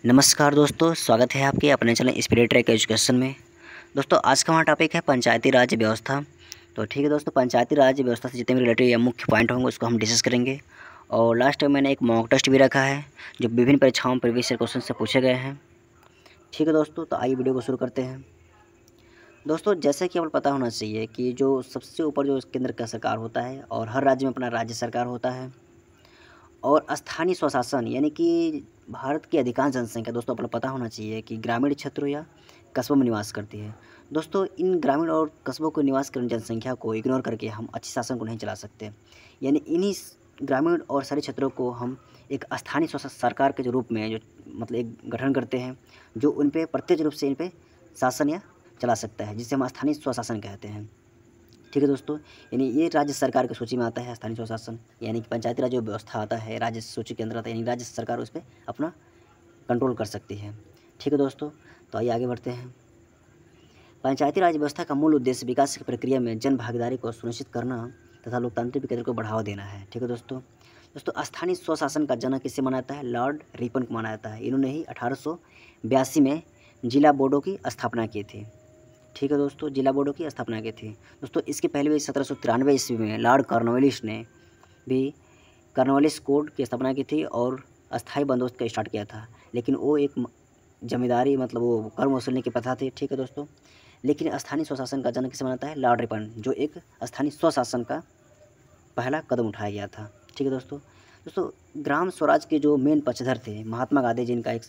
नमस्कार दोस्तों, स्वागत है आपके अपने चैनल स्पिरिट ट्रैक एजुकेशन में। दोस्तों आज का हमारा टॉपिक है पंचायती राज व्यवस्था। तो ठीक है दोस्तों, पंचायती राज व्यवस्था से जितने भी रिलेटेड या मुख्य पॉइंट होंगे उसको हम डिस्कस करेंगे। और लास्ट टाइम मैंने एक मॉक टेस्ट भी रखा है जो विभिन्न परीक्षाओं में प्रीवियस ईयर क्वेश्चन से पूछे गए हैं। ठीक है दोस्तों, तो आइए वीडियो को शुरू करते हैं। दोस्तों जैसे कि हमें पता होना चाहिए कि जो सबसे ऊपर जो केंद्र का सरकार होता है और हर राज्य में अपना राज्य सरकार होता है, और स्थानीय स्वशासन यानी कि भारत की अधिकांश जनसंख्या दोस्तों अपना पता होना चाहिए कि ग्रामीण क्षेत्रों या कस्बों में निवास करती है। दोस्तों इन ग्रामीण और कस्बों को निवास करने जनसंख्या को इग्नोर करके हम अच्छी शासन को नहीं चला सकते। यानी इन्हीं ग्रामीण और शहरी क्षेत्रों को हम एक स्थानीय सरकार के जो रूप में जो मतलब एक गठन करते हैं जो उन पर प्रत्यक्ष रूप से इन पर शासन या चला सकता है, जिसे हम स्थानीय स्वशासन कहते हैं। ठीक है दोस्तों, यानी ये राज्य सरकार की सूची में आता है स्थानीय स्वशासन, यानी कि पंचायती राज जो व्यवस्था आता है राज्य सूची के अंदर आता है, यानी राज्य सरकार उस पर अपना कंट्रोल कर सकती है। ठीक है दोस्तों, तो आइए आगे बढ़ते हैं। पंचायती राज व्यवस्था का मूल उद्देश्य विकास की प्रक्रिया में जन भागीदारी को सुनिश्चित करना तथा लोकतांत्रिक विकेंद्र को बढ़ावा देना है। ठीक है दोस्तों, स्थानीय स्वशासन का जनक किसे माना जाता है? लॉर्ड रिपन को माना जाता है। इन्होंने ही 1882 में जिला बोर्डों की स्थापना की थी। ठीक है दोस्तों, जिला बोर्डों की स्थापना की थी। दोस्तों इसके पहले भी 1793 ईस्वी में लॉर्ड कॉर्नवालिस ने भी कॉर्नवालिस कोड की स्थापना की थी और अस्थायी बंदोबस्त का स्टार्ट किया था, लेकिन वो एक जमींदारी मतलब वो कर वसूलने की प्रथा थी। ठीक है दोस्तों, लेकिन स्थानीय स्वशासन का जनक किसे माना जाता है? लॉर्ड रिपन, जो एक स्थानीय स्वशासन का पहला कदम उठाया गया था। ठीक है दोस्तों ग्राम स्वराज के जो मेन पक्षधर थे महात्मा गांधी, जिनका एक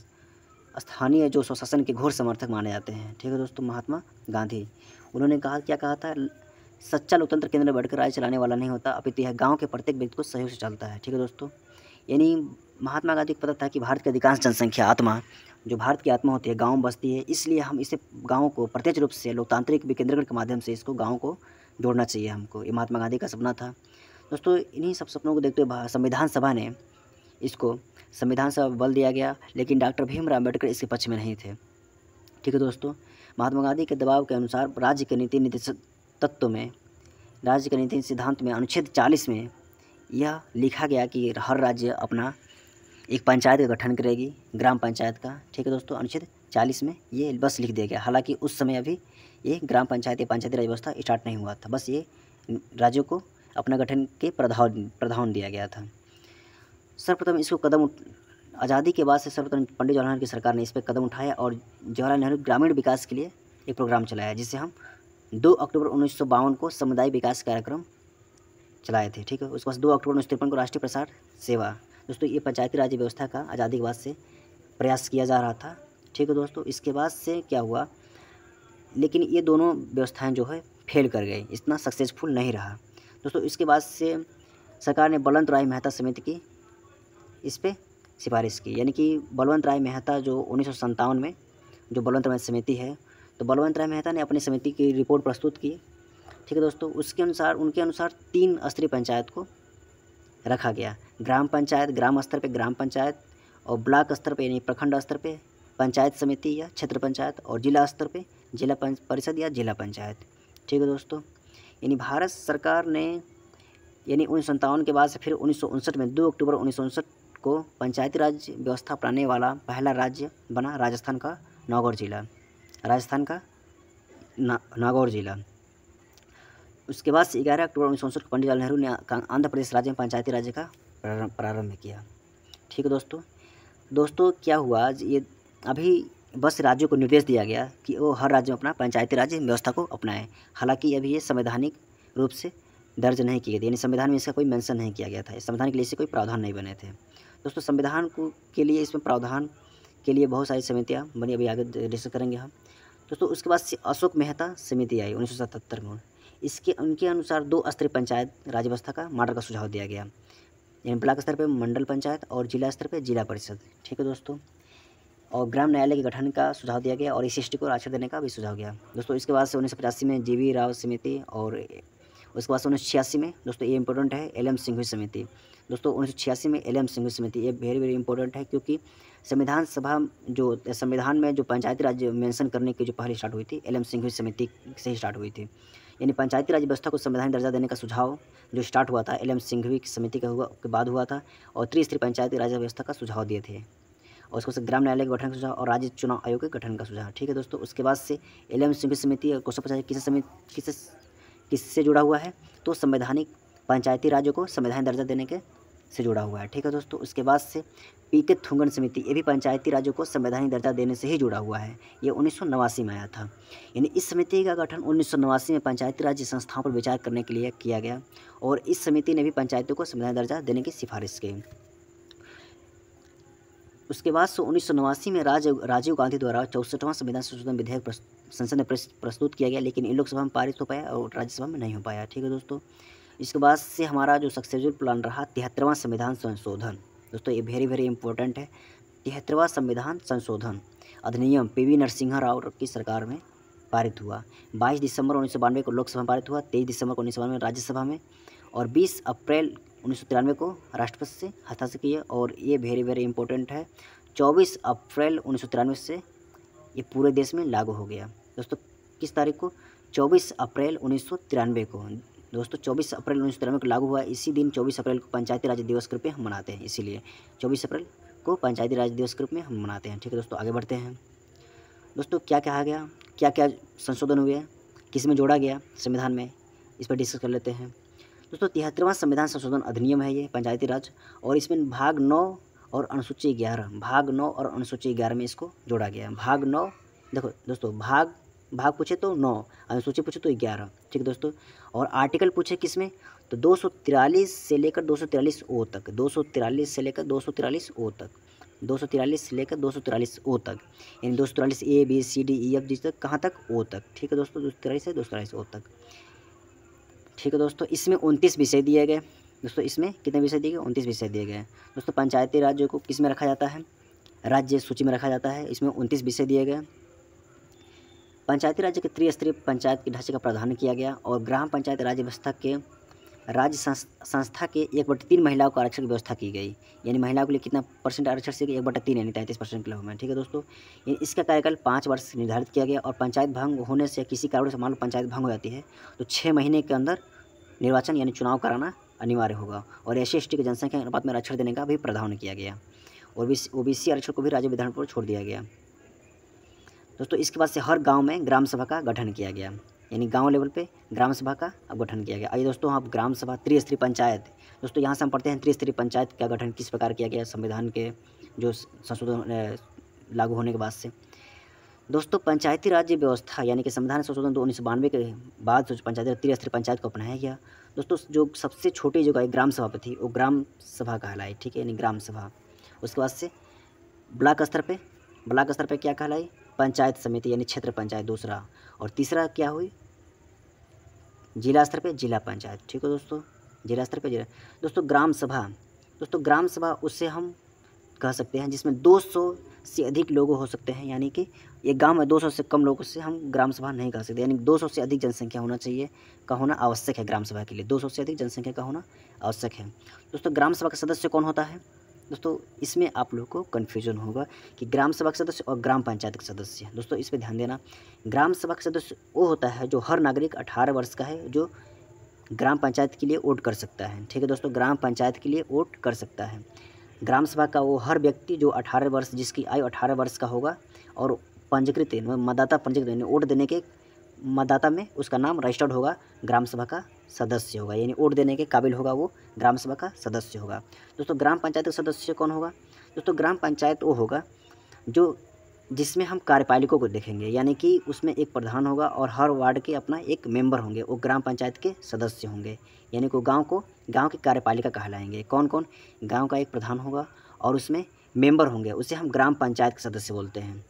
स्थानीय जो स्वशासन के घोर समर्थक माने जाते हैं। ठीक है दोस्तों, महात्मा गांधी, उन्होंने क्या कहा था? सच्चा लोकतंत्र केंद्र में बैठकर राज्य चलाने वाला नहीं होता, अपितु यह गांव के प्रत्येक व्यक्ति को सहयोग से चलता है। ठीक है दोस्तों, यानी महात्मा गांधी को पता था कि भारत की अधिकांश जनसंख्या आत्मा जो भारत की आत्मा होती है गाँव में बसती है, इसलिए हम इसे गाँव को प्रत्यक्ष रूप से लोकतांत्रिक विकेंद्रीकरण के माध्यम से इसको गाँव को जोड़ना चाहिए हमको। ये महात्मा गांधी का सपना था। दोस्तों इन्हीं सब सपनों को देखते हुए संविधान सभा ने इसको संविधान सभा बल दिया गया, लेकिन डॉक्टर भीमराव अम्बेडकर इसके पक्ष में नहीं थे। ठीक है दोस्तों, महात्मा गांधी के दबाव के अनुसार राज्य के नीति निर्देशक तत्व में राज्य के नीति सिद्धांत में अनुच्छेद 40 में यह लिखा गया कि हर राज्य अपना एक पंचायत का गठन करेगी, ग्राम पंचायत का। ठीक है दोस्तों, अनुच्छेद 40 में ये बस लिख दिया गया। हालांकि उस समय अभी ये ग्राम पंचायत या पंचायती राज व्यवस्था स्टार्ट नहीं हुआ था, बस ये राज्यों को अपना गठन के प्रावधान दिया गया था। सर्वप्रथम इसको कदम आज़ादी के बाद से सर्वप्रथम पंडित जवाहरलाल नेहरू की सरकार ने इस पर कदम उठाया और जवाहरलाल नेहरू ग्रामीण विकास के लिए एक प्रोग्राम चलाया, जिसे हम 2 अक्टूबर 1952 को समुदाय विकास कार्यक्रम चलाए थे। ठीक है, उसके बाद 2 अक्टूबर 1953 को राष्ट्रीय प्रसार सेवा। दोस्तों ये पंचायती राज व्यवस्था का आज़ादी के बाद से प्रयास किया जा रहा था। ठीक है दोस्तों, इसके बाद से क्या हुआ, लेकिन ये दोनों व्यवस्थाएँ जो है फेल कर गई, इतना सक्सेसफुल नहीं रहा। दोस्तों इसके बाद से सरकार ने बलवंत राय मेहता समिति की इस पर सिफारिश की, यानी कि बलवंत राय मेहता जो 1957 में जो बलवंत राय समिति है, तो बलवंत राय मेहता ने अपनी समिति की रिपोर्ट प्रस्तुत की। ठीक है दोस्तों, उनके अनुसार 3 स्तरीय पंचायत को रखा गया। ग्राम पंचायत, ग्राम स्तर पे ग्राम पंचायत, और ब्लॉक स्तर पे यानी प्रखंड स्तर पे पंचायत समिति या क्षेत्र पंचायत, और जिला स्तर पे जिला परिषद या जिला पंचायत। ठीक है दोस्तों, यानी भारत सरकार ने यानी 1957 के बाद से फिर 1959 में 2 अक्टूबर 1959 को पंचायती राज व्यवस्था अपनाने वाला पहला राज्य बना राजस्थान का नागौर जिला। उसके बाद से 11 अक्टूबर 1959 को पंडित जवाहरलाल नेहरू ने आंध्र प्रदेश राज्य में पंचायती राज्य का प्रारंभ किया। ठीक है दोस्तों क्या हुआ, ये अभी बस राज्यों को निर्देश दिया गया कि वो हर राज्य में अपना पंचायती राज व्यवस्था को अपनाएं। हालांकि अभी ये संवैधानिक रूप से दर्ज नहीं किए थे, यानी संविधान में इसका कोई मेंशन नहीं किया गया था, इस संविधान के लिए इससे कोई प्रावधान नहीं बने थे। दोस्तों संविधान के लिए इसमें प्रावधान के लिए बहुत सारी समितियाँ बनी, अभी आगे डिस्कस करेंगे हम। दोस्तों उसके बाद अशोक मेहता समिति आई 1977 में। उनके अनुसार 2 स्तरीय पंचायत राज व्यवस्था का मॉडल का सुझाव दिया गया, यानी ब्लॉक स्तर पर मंडल पंचायत और जिला स्तर पर जिला परिषद। ठीक है दोस्तों, और ग्राम न्यायालय के गठन का सुझाव दिया गया और SC को आरक्षण देने का भी सुझाव गया। दोस्तों इसके बाद से 1985 में GV राव समिति, और उसके बाद से 1986 में दोस्तों ये इंपॉर्टेंट है LM सिंघवी समिति। दोस्तों 1986 में LM सिंघवी समिति ये वेरी इंपॉर्टेंट है, क्योंकि संविधान में जो पंचायती राज मेंशन करने की जो पहले स्टार्ट हुई थी LM सिंघवी समिति से ही स्टार्ट हुई थी। यानी पंचायती राज व्यवस्था को संवैधानिक दर्जा देने का सुझाव जो स्टार्ट हुआ था LM सिंघवी समिति के बाद हुआ था, और त्रिस्तरीय पंचायती राज व्यवस्था का सुझाव दिए थे। और उसके बाद ग्राम न्यायालय के गठन का सुझाव और राज्य चुनाव आयोग के गठन का सुझाव। ठीक है दोस्तों, उसके बाद से एलएम समिति क्वेश्चन पूछा है किससे जुड़ा हुआ है, तो संवैधानिक पंचायती राज्य को संवैधानिक दर्जा देने के से जुड़ा हुआ है। ठीक है दोस्तों, उसके बाद से पीके थुंगन समिति, ये भी पंचायती राज्यों को संवैधानिक दर्जा देने से ही जुड़ा हुआ है। ये 1989 में आया था। यानी इस समिति का गठन 1989 में पंचायती राज्य संस्थाओं पर विचार करने के लिए किया गया और इस समिति ने भी पंचायतों को संवैधानिक दर्जा देने की सिफारिश की। उसके बाद से 1989 में राजीव गांधी द्वारा 64वां संविधान संशोधन विधेयक संसद में प्रस्तुत किया गया, लेकिन इन लोकसभा में पारित हो पाया और राज्यसभा में नहीं हो पाया। ठीक है दोस्तों, इसके बाद से हमारा जो सक्सेसफुल प्लान रहा 73वां संविधान संशोधन। दोस्तों ये वेरी इंपॉर्टेंट है। 73वां संविधान संशोधन अधिनियम पीवी नरसिम्हा राव की सरकार में पारित हुआ। 22 दिसंबर 1992 को लोकसभा में पारित हुआ, 23 दिसंबर को 1992 में राज्यसभा में और 20 अप्रैल 1993 को राष्ट्रपति से हस्ताक्षर किए। और ये वेरी इंपॉर्टेंट है, 24 अप्रैल 1993 से ये पूरे देश में लागू हो गया। दोस्तों किस तारीख को? 24 अप्रैल 1993 को। दोस्तों 24 अप्रैल 1993 को लागू हुआ। इसी दिन 24 अप्रैल को पंचायती राज दिवस के रूप में हम मनाते हैं, इसीलिए 24 अप्रैल को पंचायती राज दिवस के रूप में हम मनाते हैं। ठीक है दोस्तों, आगे बढ़ते हैं। दोस्तों क्या कहा गया, क्या क्या संशोधन हुए, किस में जोड़ा गया संविधान में, इस पर डिस्कस कर लेते हैं। दोस्तों 73वां संविधान संशोधन अधिनियम है ये पंचायती राज, और इसमें भाग 9 और अनुसूची 11, भाग 9 और अनुसूची 11 में इसको जोड़ा गया है। भाग 9, देखो दोस्तों भाग पूछे तो 9, अनुसूची पूछे तो 11। ठीक है दोस्तों, और आर्टिकल पूछे किस में, तो 243 से लेकर 243 ओ तक, 243 से लेकर 243 ओ तक, 243 से लेकर 243 ओ तक, यानी 243 A B C D E F G तक, कहाँ तक? ओ तक। ठीक है दोस्तों, 243 से 243 ओ तक। ठीक है दोस्तों, इसमें 29 विषय दिए गए। दोस्तों इसमें कितने विषय दिए गए? 29 विषय दिए गए। दोस्तों पंचायती राज्य को किस में रखा जाता है? राज्य सूची में रखा जाता है। इसमें 29 विषय दिए गए। पंचायती राज्य के त्रिस्तरीय पंचायत के ढांचे का प्रावधान किया गया और ग्राम पंचायत राज्य व्यवस्था के राज्य संस्था के 1/3 महिलाओं को आरक्षण की व्यवस्था की गई। यानी महिलाओं के लिए कितना परसेंट आरक्षण से? 1/3 यानी 33% के में। ठीक है दोस्तों, इसका कार्यकाल 5 वर्ष निर्धारित किया गया और पंचायत भंग होने से किसी कारण से मान लो पंचायत भंग हो जाती है तो 6 महीने के अंदर निर्वाचन यानी चुनाव कराना अनिवार्य होगा। और SC/ST की जनसंख्या अनुपात में आरक्षण देने का भी प्रावधान किया गया और OBC आरक्षण को भी राज्य विधान पर छोड़ दिया गया। दोस्तों इसके बाद से हर गांव में ग्राम सभा का गठन किया गया, यानी गांव लेवल पे ग्राम सभा का अब गठन किया गया। आइए दोस्तों आप ग्राम सभा त्रिस्तरीय पंचायत, दोस्तों यहाँ से हम पढ़ते हैं त्रिस्तरीय पंचायत का गठन किस प्रकार किया गया संविधान के जो संशोधन लागू होने के बाद से। दोस्तों पंचायती राज्य व्यवस्था यानी कि संविधान संशोधन 1992 के बाद पंचायती त्रिस्तरीय पंचायत को अपनाया गया। दोस्तों जो सबसे छोटी जो ग्राम सभा पे थी वो ग्राम सभा कहलाई। ठीक है, यानी ग्राम सभा। उसके बाद से ब्लॉक स्तर पे क्या कहलाई? पंचायत समिति यानी क्षेत्र पंचायत दूसरा। और तीसरा क्या हुई? जिला स्तर पे जिला पंचायत। ठीक है दोस्तों, जिला स्तर पे जिला। दोस्तों ग्राम सभा उससे हम कह सकते हैं जिसमें 200 से अधिक लोग हो सकते हैं, यानी कि एक गांव में 200 से कम लोगों से हम ग्राम सभा नहीं कर सकते, यानी 200 से अधिक जनसंख्या होना चाहिए का होना आवश्यक है ग्राम सभा के लिए। 200 से अधिक जनसंख्या का होना आवश्यक है। दोस्तों ग्राम सभा का सदस्य कौन होता है? दोस्तों इसमें आप लोगों को कन्फ्यूजन होगा कि ग्राम सभा का सदस्य और ग्राम पंचायत का सदस्य। दोस्तों इस पर ध्यान देना, ग्राम सभा का सदस्य वो होता है जो हर नागरिक 18 वर्ष का है जो ग्राम पंचायत के लिए वोट कर सकता है। ठीक है दोस्तों, ग्राम पंचायत के लिए वोट कर सकता है। ग्राम सभा का वो हर व्यक्ति जो 18 वर्ष, जिसकी आयु 18 वर्ष का होगा और पंजीकृत मतदाता पंजीकृत वोट देने के मतदाता में उसका नाम रजिस्टर्ड होगा, ग्राम सभा का सदस्य होगा, यानी वोट देने के काबिल होगा, वो ग्राम सभा का सदस्य होगा। दोस्तों ग्राम पंचायत का सदस्य कौन होगा? दोस्तों ग्राम पंचायत वो होगा जो जिसमें हम कार्यपालिकों को देखेंगे, यानी कि उसमें एक प्रधान होगा और हर वार्ड के अपना एक मेंबर होंगे, वो ग्राम पंचायत के सदस्य होंगे, यानी को गांव की कार्यपालिका कहलाएंगे। कौन कौन? गांव का एक प्रधान होगा और उसमें मेंबर होंगे, उसे हम ग्राम पंचायत के सदस्य बोलते हैं।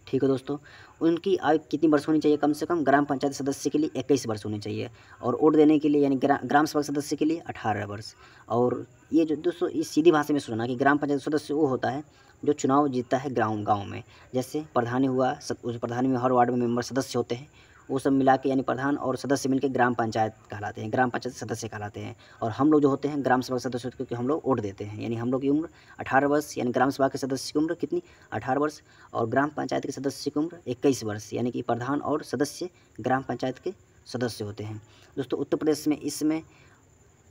ठीक है दोस्तों, उनकी आयु कितनी वर्ष होनी चाहिए? कम से कम ग्राम पंचायत सदस्य के लिए 21 वर्ष होनी चाहिए और वोट देने के लिए यानी ग्राम सभा सदस्य के लिए 18 वर्ष। और ये जो दोस्तों इस सीधी भाषा में सुनना कि ग्राम पंचायत सदस्य वो होता है जो चुनाव जीतता है गांव में। जैसे प्रधानी हुआ, उस प्रधानी में हर वार्ड में मेंबर सदस्य होते हैं, वो सब मिला के यानी प्रधान और सदस्य मिलकर ग्राम पंचायत कहलाते हैं, ग्राम पंचायत सदस्य कहलाते हैं। और हम लोग जो होते हैं ग्राम सभा सदस्य क्योंकि हम लोग वोट देते हैं, यानी हम लोग की उम्र 18 वर्ष, यानी ग्राम सभा के सदस्य की उम्र कितनी? 18 वर्ष। और ग्राम पंचायत के सदस्य की उम्र 21 वर्ष, यानी कि प्रधान और सदस्य ग्राम पंचायत के सदस्य होते हैं। दोस्तों उत्तर प्रदेश में इसमें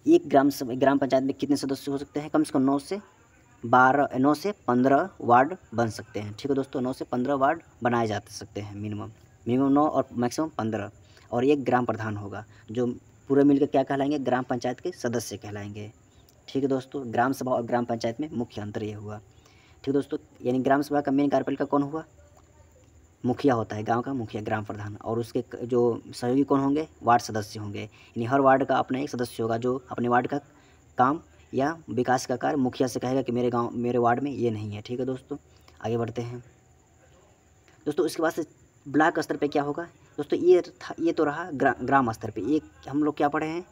एक ग्राम पंचायत में कितने सदस्य हो सकते हैं? कम से कम 9 से 9 से 15 वार्ड बन सकते हैं। ठीक है दोस्तों, 9 से 15 वार्ड बनाए जा सकते हैं मिनिमम 9 और मैक्सिमम 15। और एक ग्राम प्रधान होगा, जो पूरे मिलकर क्या कहलाएंगे, ग्राम पंचायत के सदस्य कहलाएंगे। ठीक है दोस्तों, ग्राम सभा और ग्राम पंचायत में मुख्य अंतर ये हुआ। ठीक है दोस्तों, यानी ग्राम सभा का मेन कार्यपालिका कौन हुआ, मुखिया होता है, गांव का मुखिया ग्राम प्रधान, और उसके जो सहयोगी कौन होंगे, वार्ड सदस्य होंगे। यानी हर वार्ड का अपना एक सदस्य होगा जो अपने वार्ड का काम या विकास का कार्य मुखिया से कहेगा कि मेरे वार्ड में ये नहीं है। ठीक है दोस्तों, आगे बढ़ते हैं दोस्तों। उसके बाद से ब्लॉक स्तर पे क्या होगा दोस्तों, ये तो रहा ग्राम स्तर पे। ये हम लोग क्या पढ़े हैं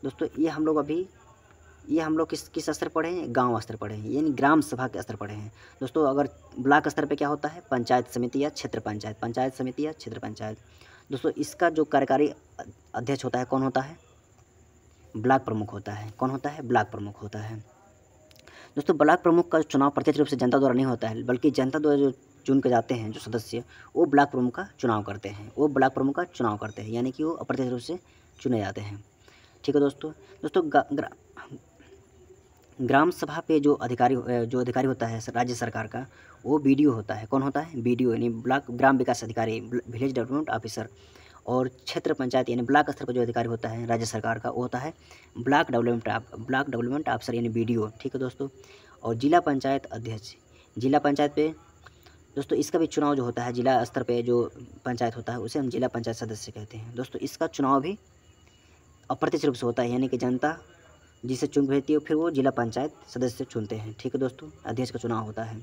दोस्तों, ये हम लोग किस स्तर पढ़े हैं, गांव स्तर पढ़े हैं, यानी ग्राम सभा के स्तर पढ़े हैं दोस्तों। अगर ब्लॉक स्तर पे क्या होता है, पंचायत समिति या क्षेत्र पंचायत। दोस्तों इसका जो कार्यकारी अध्यक्ष होता है कौन होता है, ब्लॉक प्रमुख होता है। कौन होता है, ब्लॉक प्रमुख होता है दोस्तों। ब्लॉक प्रमुख का चुनाव प्रत्यक्ष रूप से जनता द्वारा नहीं होता है, बल्कि जनता द्वारा जो चुन के जाते हैं जो सदस्य, वो ब्लॉक प्रमुख का चुनाव करते हैं, यानी कि वो अप्रत्यक्ष रूप से चुने जाते हैं। ठीक है दोस्तों। ग्राम सभा पे जो अधिकारी होता है राज्य सरकार का, वो BDO होता है। कौन होता है, BDO यानी ब्लॉक ग्राम विकास अधिकारी, विलेज डेवलपमेंट ऑफिसर। और क्षेत्र पंचायत यानी ब्लॉक स्तर पर जो अधिकारी होता है राज्य सरकार का, वो होता है ब्लॉक डेवलपमेंट ऑफिसर यानी BDO। ठीक है दोस्तों। और जिला पंचायत अध्यक्ष, जिला पंचायत पे दोस्तों इसका भी चुनाव जो होता है, जिला स्तर पे जो पंचायत होता है उसे हम जिला पंचायत सदस्य कहते हैं दोस्तों। इसका चुनाव भी अप्रत्यक्ष रूप से होता है, यानी कि जनता जिसे चुन भेजती है फिर वो जिला पंचायत सदस्य चुनते हैं। ठीक है दोस्तों, अध्यक्ष का चुनाव होता है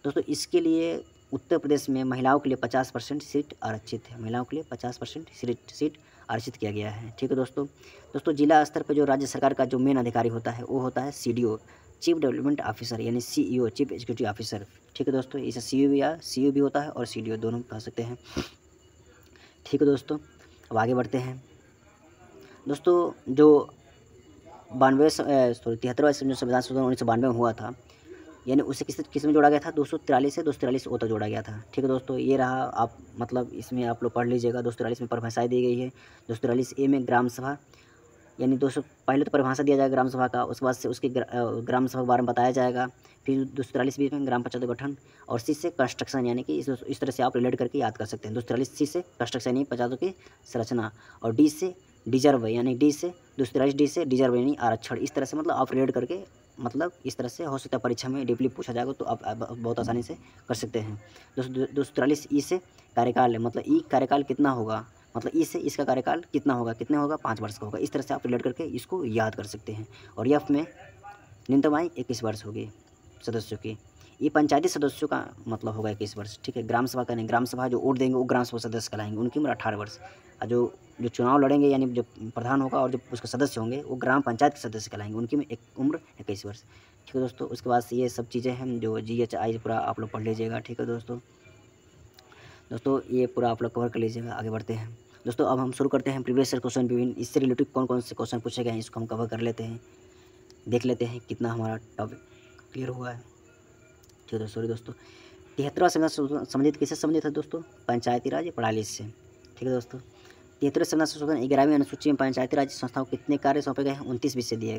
दोस्तों। इसके लिए उत्तर प्रदेश में महिलाओं के लिए 50% सीट आरक्षित है, महिलाओं के लिए 50% सीट आरक्षित किया गया है। ठीक है दोस्तों जिला स्तर पर जो राज्य सरकार का जो मेन अधिकारी होता है वो होता है CDO, चीफ डेवलपमेंट ऑफिसर, यानी CEO, चीफ एग्जीक्यूटिव ऑफिसर। ठीक है दोस्तों, इसे CO भी होता है और CDO दोनों कह सकते हैं। ठीक है दोस्तों, अब आगे बढ़ते हैं दोस्तों। जो 73वां संविधान संशोधन 1992 में हुआ था, यानी उसे किस में जोड़ा गया था, 243 से 243 ओ तक जोड़ा गया था। ठीक है दोस्तों, ये रहा। आप मतलब इसमें आप लोग पढ़ लीजिएगा। 243 में परिभाषाएँ दी गई है। 243A में ग्राम सभा, यानी पहले तो परिभाषा दिया जाएगा ग्राम सभा का, उसके बाद से उसके ग्राम सभा के बारे में बताया जाएगा। फिर 243B में ग्राम पंचायत गठन, और C से कंस्ट्रक्शन, यानी कि इस तरह से आप रिलेट करके याद कर सकते हैं। 243C से कंस्ट्रक्शन यानी पंचायतों की संरचना, और D से डिजर्व, यानी D से 243D से डिजर्व यानी आरक्षण। इस तरह से मतलब आप रिलेट करके, मतलब इस तरह से हो सकता है परीक्षा में डीपली पूछा जाएगा, तो आप बहुत आसानी से कर सकते हैं। 243E से कार्यकाल, मतलब ई कार्यकाल कितना होगा, मतलब ई से इसका कार्यकाल कितना होगा, 5 वर्ष का होगा। इस तरह से आप रिलेट करके इसको याद कर सकते हैं। और F में न्यूनतम आयु 21 वर्ष होगी सदस्यों की। ये पंचायती सदस्यों का मतलब होगा 21 वर्ष। ठीक है। ग्राम सभा का नहीं, ग्राम सभा जो वोट देंगे वो ग्राम सभा सदस्य कहलाएंगे, उनकी उम्र 18 वर्ष। और जो चुनाव लड़ेंगे, यानी जो प्रधान होगा और जो उसके सदस्य होंगे, वो ग्राम पंचायत के सदस्य कहलाएंगे, उनकी उम्र 21 वर्ष। ठीक है दोस्तों, उसके बाद ये सब चीज़ें हैं जो GHI पूरा आप लोग पढ़ लीजिएगा। ठीक है दोस्तों, ये पूरा आप लोग कवर कर लीजिएगा। आगे बढ़ते हैं दोस्तों। अब हम शुरू करते हैं प्रीवियस ईयर क्वेश्चन विभिन्न, इससे रिलेटेड कौन कौन से क्वेश्चन पूछे गए हैं इसको हम कवर कर लेते हैं, देख लेते हैं कितना हमारा टॉपिक क्लियर हुआ है। ठीक है दोस्तों 73वां संविधान संबंधित किससे संबंधित है दोस्तों, पंचायती राज प्रणाली से। ठीक है दोस्तों, 73वें संविधान संशोधन 11वीं अनुसूची में पंचायती राज संस्थाओं को कितने कार्य सौंपे गए हैं, 29 विषय दिए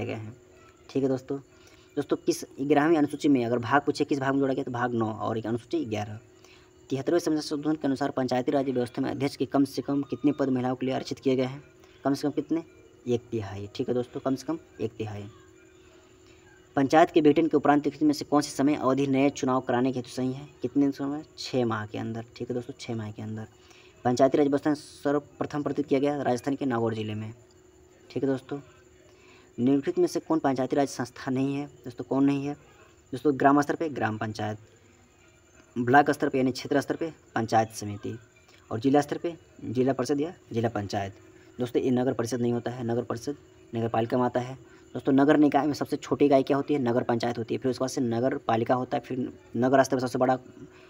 गए हैं। ठीक है दोस्तों किस 11वीं अनुसूची में अगर भाग पूछे किस भाग में जोड़ा गया, तो भाग 9 और एक अनुसूची 11। 73वें संविधान संशोधन के अनुसार पंचायती राज व्यवस्था में अध्यक्ष के कम से कम कितने पद महिलाओं के लिए आरक्षित किए गए हैं, कम से कम कितने, 1/3। ठीक है दोस्तों, कम से कम 1/3। पंचायत के गठन के उपरांत में से कौन सी समय अवधि नए चुनाव कराने के हेतु सही है, कितने समय, 6 माह के अंदर। ठीक है दोस्तों, 6 माह के अंदर। पंचायती राज व्यवस्था सर्वप्रथम प्रस्तुत किया गया राजस्थान के नागौर जिले में। ठीक है दोस्तों, निम्नलिखित में से कौन पंचायती राज संस्था नहीं है दोस्तों, कौन नहीं है दोस्तों, ग्राम स्तर पे ग्राम पंचायत, ब्लॉक स्तर पे यानी क्षेत्र स्तर पे पंचायत समिति, और जिला स्तर पे जिला परिषद या जिला पंचायत। दोस्तों ये नगर परिषद नहीं होता है, नगर परिषद नगर पालिका में आता है दोस्तों। नगर निकाय में सबसे छोटी इकाई क्या होती है, नगर पंचायत होती है। फिर उसके बाद से नगर पालिका होता है। फिर नगर स्तर पर सबसे बड़ा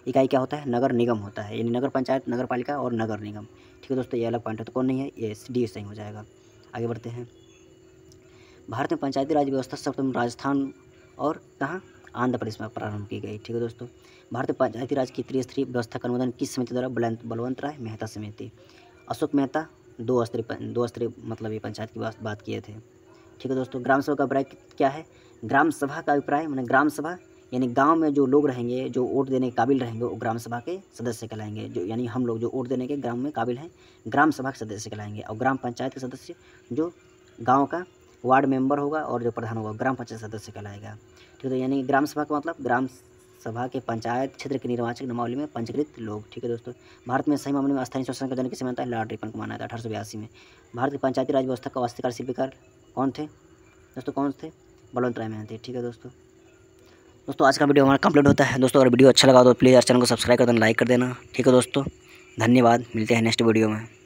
इकाई क्या होता है, नगर निगम होता है, यानी नगर पंचायत, नगर पालिका और नगर निगम। ठीक है दोस्तों, ये अलग पॉइंट है, तो कौन नहीं है, ये D सही हो जाएगा। आगे बढ़ते हैं। भारत में पंचायती राज व्यवस्था सर्वप्रथम राजस्थान और कहाँ, आंध्र प्रदेश में प्रारंभ की गई। ठीक है दोस्तों, भारत में पंचायती राज की त्रिस्तरीय व्यवस्था का अनुमोदन किस समिति द्वारा, बलवंत राय मेहता समिति। अशोक मेहता 2 स्तरीय मतलब ये पंचायत की बात किए थे। ठीक है दोस्तों, ग्राम सभा का ब्रैकेट क्या है, ग्राम सभा का अभिप्राय माने ग्राम सभा यानी गांव में जो लोग रहेंगे, जो वोट देने के काबिल रहेंगे, वो ग्राम सभा के सदस्य कहलाएंगे। जो यानी हम लोग जो वोट देने के ग्राम में काबिल हैं, ग्राम सभा के सदस्य कहलाएंगे। और ग्राम पंचायत के सदस्य जो गाँव का वार्ड मेंबर होगा और जो प्रधान होगा ग्राम पंचायत सदस्य कहलाएगा। ठीक है, यानी ग्राम सभा का मतलब ग्राम सभा के पंचायत क्षेत्र के निर्वाचक नामावली में पंजीकृत लोग। ठीक है दोस्तों, भारत में सही मामले में स्थानीय शासन का जन्म किसे मानता है? लॉर्ड रिपन को माना था 1882 में। भारत की पंचायती राज व्यवस्था का वास्तुकार शिल्पकार कौन थे दोस्तों? कौन थे? बलवंत राय मेहता थे। ठीक है दोस्तों आज का वीडियो हमारा कंप्लीट होता है। दोस्तों अगर वीडियो अच्छा लगा तो प्लीज़ यार चैनल को सब्सक्राइब कर देना, लाइक कर देना। ठीक है दोस्तों, धन्यवाद। मिलते हैं नेक्स्ट वीडियो में।